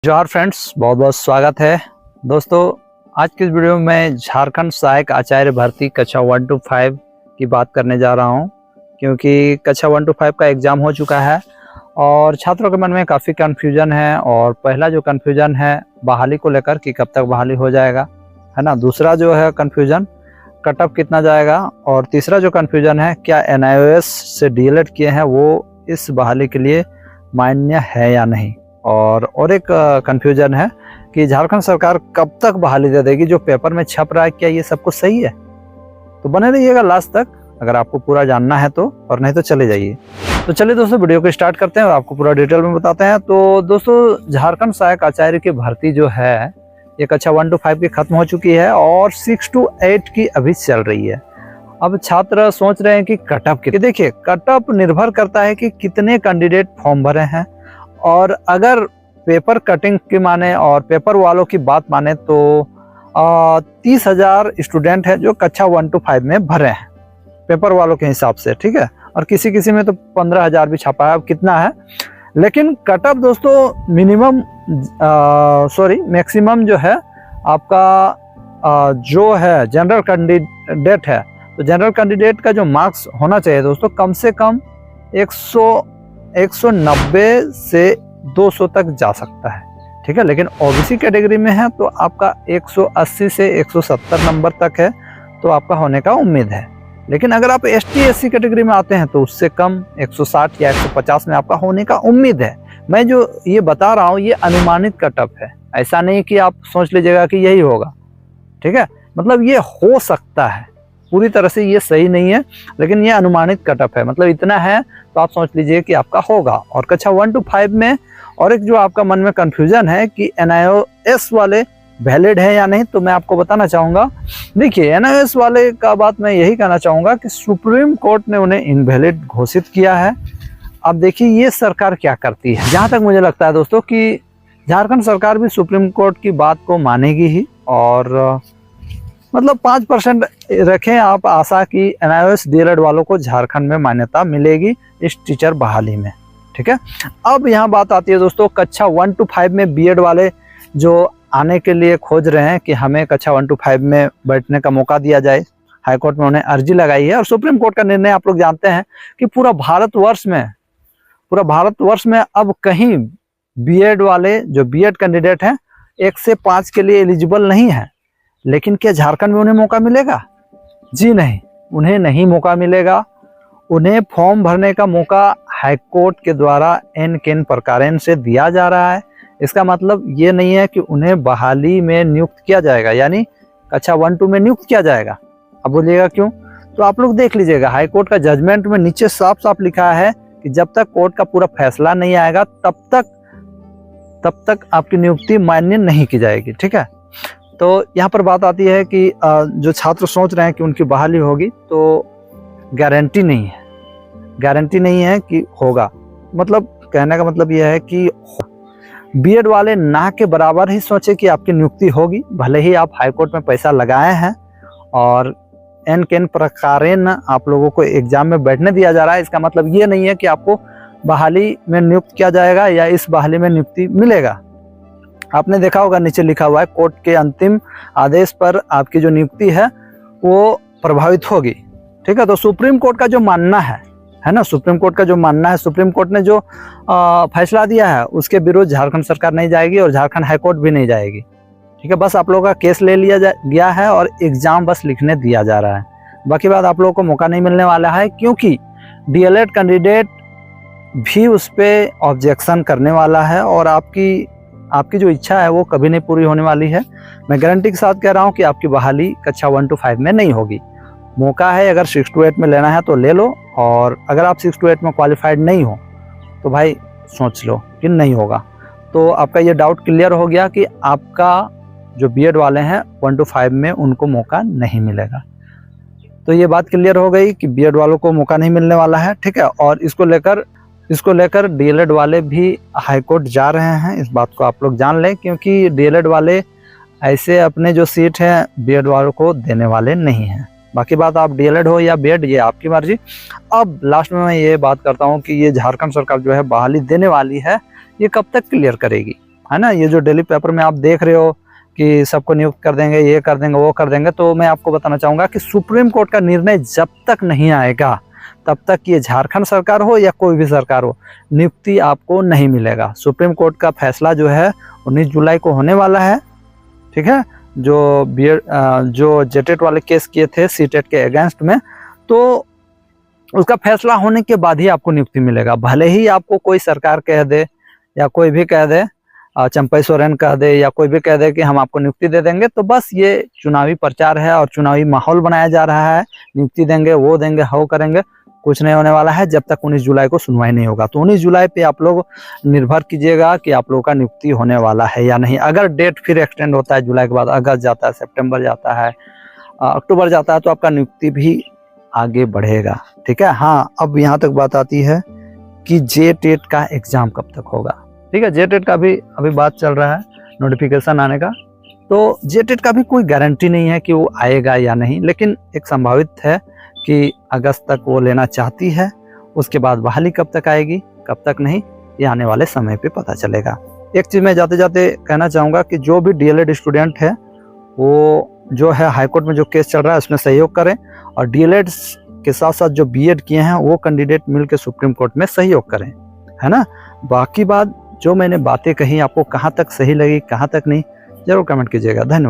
जोहार फ्रेंड्स, बहुत बहुत स्वागत है दोस्तों। आज की इस वीडियो में मैं झारखंड सहायक आचार्य भर्ती कक्षा 1 to 5 की बात करने जा रहा हूं, क्योंकि कक्षा 1 to 5 का एग्ज़ाम हो चुका है और छात्रों के मन में काफ़ी कन्फ्यूजन है। और पहला जो कन्फ्यूजन है बहाली को लेकर कि कब तक बहाली हो जाएगा, है ना। दूसरा जो है कन्फ्यूजन कट ऑफ कितना जाएगा, और तीसरा जो कन्फ्यूजन है क्या NIOS से DLED किए हैं वो इस बहाली के लिए मान्य है या नहीं। और एक कन्फ्यूजन है कि झारखंड सरकार कब तक बहाली दे देगी, जो पेपर में छप रहा है क्या ये सब कुछ सही है। तो बने रहिएगा लास्ट तक अगर आपको पूरा जानना है तो, और नहीं तो चले जाइए। तो चलिए दोस्तों वीडियो को स्टार्ट करते हैं और आपको पूरा डिटेल में बताते हैं। तो दोस्तों झारखंड सहायक आचार्य की भर्ती जो है ये कक्षा 1 to 5 की खत्म हो चुकी है और 6 to 8 की अभी चल रही है। अब छात्र सोच रहे हैं कि कट ऑफ कितने। देखिए कट ऑफ निर्भर करता है कि कितने कैंडिडेट फॉर्म भरे हैं, और अगर पेपर कटिंग की माने और पेपर वालों की बात माने तो 30,000 स्टूडेंट है जो कक्षा 1 to 5 में भरे हैं पेपर वालों के हिसाब से, ठीक है। और किसी किसी में तो 15,000 भी छपा है, अब कितना है। लेकिन कट ऑफ दोस्तों मैक्सिमम जो है आपका जो है जनरल कैंडिडेट है, तो जनरल कैंडिडेट का जो मार्क्स होना चाहिए दोस्तों कम से कम 190 से 200 तक जा सकता है, ठीक है। लेकिन OBC कैटेगरी में है तो आपका 180 से 170 नंबर तक है, तो आपका होने का उम्मीद है। लेकिन अगर आप ST SC कैटेगरी में आते हैं तो उससे कम 160 या 150 में आपका होने का उम्मीद है। मैं जो ये बता रहा हूँ ये अनुमानित कट ऑफ है, ऐसा नहीं कि आप सोच लीजिएगा कि यही होगा, ठीक है। मतलब ये हो सकता है, पूरी तरह से ये सही नहीं है, लेकिन ये अनुमानित कट ऑफ है, मतलब इतना है तो आप सोच लीजिए कि आपका होगा। और कक्षा 1 to 5 में और एक जो आपका मन में कंफ्यूजन है कि NIOS वाले वैलिड है या नहीं, तो मैं आपको बताना चाहूँगा। देखिए NIOS वाले का बात मैं यही कहना चाहूँगा कि सुप्रीम कोर्ट ने उन्हें इनवैलिड घोषित किया है। अब देखिए ये सरकार क्या करती है। जहाँ तक मुझे लगता है दोस्तों कि झारखंड सरकार भी सुप्रीम कोर्ट की बात को मानेगी ही, और मतलब 5% रखें आप आशा कि NIOS DLED वालों को झारखंड में मान्यता मिलेगी इस टीचर बहाली में, ठीक है। अब यहाँ बात आती है दोस्तों कक्षा 1 to 5 में BEd वाले जो आने के लिए खोज रहे हैं कि हमें कक्षा 1 to 5 में बैठने का मौका दिया जाए। हाईकोर्ट में उन्हें अर्जी लगाई है और सुप्रीम कोर्ट का निर्णय आप लोग जानते हैं कि पूरा भारतवर्ष में अब कहीं BEd वाले जो BEd कैंडिडेट हैं 1 से 5 के लिए एलिजिबल नहीं है। लेकिन क्या झारखंड में उन्हें मौका मिलेगा? जी नहीं, उन्हें नहीं मौका मिलेगा। उन्हें फॉर्म भरने का मौका हाईकोर्ट के द्वारा एन प्रकारेण से दिया जा रहा है। इसका मतलब ये नहीं है कि उन्हें बहाली में नियुक्त किया जाएगा, यानी कक्षा 1 2 में नियुक्त किया जाएगा। अब बोलिएगा क्यों? तो आप लोग देख लीजिएगा हाईकोर्ट का जजमेंट में नीचे साफ साफ लिखा है कि जब तक कोर्ट का पूरा फैसला नहीं आएगा तब तक आपकी नियुक्ति मान्य नहीं की जाएगी, ठीक है। तो यहाँ पर बात आती है कि जो छात्र सोच रहे हैं कि उनकी बहाली होगी, तो गारंटी नहीं है कि होगा। मतलब कहने का मतलब यह है कि BEd वाले ना के बराबर ही सोचे कि आपकी नियुक्ति होगी, भले ही आप हाईकोर्ट में पैसा लगाए हैं और एन प्रकारेण आप लोगों को एग्जाम में बैठने दिया जा रहा है। इसका मतलब ये नहीं है कि आपको बहाली में नियुक्त किया जाएगा या इस बहाली में नियुक्ति मिलेगा। आपने देखा होगा नीचे लिखा हुआ है कोर्ट के अंतिम आदेश पर आपकी जो नियुक्ति है वो प्रभावित होगी, ठीक है। तो सुप्रीम कोर्ट का जो मानना है ना, सुप्रीम कोर्ट का जो मानना है, सुप्रीम कोर्ट ने जो फैसला दिया है उसके विरुद्ध झारखंड सरकार नहीं जाएगी और झारखंड हाईकोर्ट भी नहीं जाएगी, ठीक है। बस आप लोगों का केस ले लिया गया है और एग्जाम बस लिखने दिया जा रहा है। बाकी बात आप लोगों को मौका नहीं मिलने वाला है, क्योंकि DLED कैंडिडेट भी उस पर ऑब्जेक्शन करने वाला है और आपकी जो इच्छा है वो कभी नहीं पूरी होने वाली है। मैं गारंटी के साथ कह रहा हूँ कि आपकी बहाली कक्षा 1 to 5 में नहीं होगी। मौका है अगर 6 to 8 में लेना है तो ले लो, और अगर आप 6 to 8 में क्वालिफाइड नहीं हो तो भाई सोच लो कि नहीं होगा। तो आपका ये डाउट क्लियर हो गया कि आपका जो BEd वाले हैं 1 to 5 में उनको मौका नहीं मिलेगा। तो ये बात क्लियर हो गई कि BEd वालों को मौका नहीं मिलने वाला है, ठीक है। और इसको लेकर DLED वाले भी हाईकोर्ट जा रहे हैं, इस बात को आप लोग जान लें, क्योंकि DLED वाले ऐसे अपने जो सीट है BEd वालों को देने वाले नहीं हैं। बाकी बात आप DLED हो या BEd ये आपकी मर्जी। अब लास्ट में मैं ये बात करता हूँ कि ये झारखंड सरकार जो है बहाली देने वाली है, ये कब तक क्लियर करेगी। है ना। ये जो डेली पेपर में आप देख रहे हो कि सबको नियुक्त कर देंगे, ये कर देंगे, वो कर देंगे, तो मैं आपको बताना चाहूँगा कि सुप्रीम कोर्ट का निर्णय जब तक नहीं आएगा तब तक ये झारखंड सरकार हो या कोई भी सरकार हो, नियुक्ति आपको नहीं मिलेगा। सुप्रीम कोर्ट का फैसला जो है 19 जुलाई को होने वाला है, ठीक है। जो बीएड जो जेटेट वाले केस किए थे सीटेट के अगेंस्ट में, तो उसका फैसला होने के बाद ही आपको नियुक्ति मिलेगा। भले ही आपको कोई सरकार कह दे या कोई भी कह दे, चंपई सोरेन कह दे या कोई भी कह दे कि हम आपको नियुक्ति दे देंगे, तो बस ये चुनावी प्रचार है और चुनावी माहौल बनाया जा रहा है। नियुक्ति देंगे, वो देंगे, हो करेंगे, कुछ नहीं होने वाला है जब तक 19 जुलाई को सुनवाई नहीं होगा। तो 19 जुलाई पे आप लोग निर्भर कीजिएगा कि आप लोगों का नियुक्ति होने वाला है या नहीं। अगर डेट फिर एक्सटेंड होता है, जुलाई के बाद अगस्त जाता है, सितंबर जाता है, अक्टूबर जाता है, तो आपका नियुक्ति भी आगे बढ़ेगा, ठीक है। हाँ, अब यहाँ तक बात आती है कि जेटेट का एग्जाम कब तक होगा, ठीक है। जेटेट का भी अभी बात चल रहा है नोटिफिकेशन आने का, तो जेटेट का भी कोई गारंटी नहीं है कि वो आएगा या नहीं, लेकिन एक संभावित है कि अगस्त तक वो लेना चाहती है। उसके बाद बहाली कब तक आएगी, कब तक नहीं, ये आने वाले समय पे पता चलेगा। एक चीज़ मैं जाते जाते कहना चाहूँगा कि जो भी डीएलएड स्टूडेंट है वो जो है हाईकोर्ट में जो केस चल रहा है उसमें सहयोग करें, और डीएलएड के साथ साथ जो बीएड किए हैं वो कैंडिडेट मिलकर सुप्रीम कोर्ट में सहयोग करें, है ना। बाकी बात जो मैंने बातें कही आपको कहाँ तक सही लगी, कहाँ तक नहीं, जरूर कमेंट कीजिएगा। धन्यवाद।